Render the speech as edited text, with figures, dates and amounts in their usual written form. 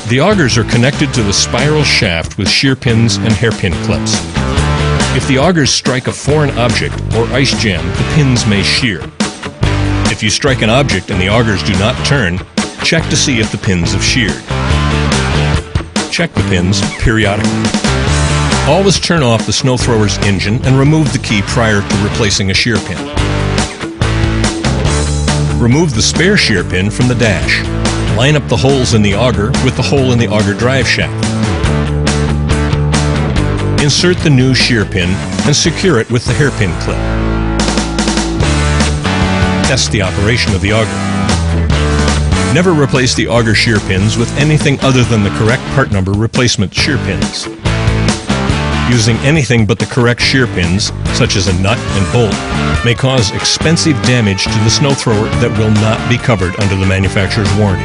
The augers are connected to the spiral shaft with shear pins and hairpin clips. If the augers strike a foreign object or ice jam, the pins may shear. If you strike an object and the augers do not turn, check to see if the pins have sheared. Check the pins periodically. Always turn off the snow thrower's engine and remove the key prior to replacing a shear pin. Remove the spare shear pin from the dash. Line up the holes in the auger with the hole in the auger drive shaft. Insert the new shear pin and secure it with the hairpin clip. Test the operation of the auger. Never replace the auger shear pins with anything other than the correct part number replacement shear pins. Using anything but the correct shear pins, such as a nut and bolt, may cause expensive damage to the snow thrower that will not be covered under the manufacturer's warranty.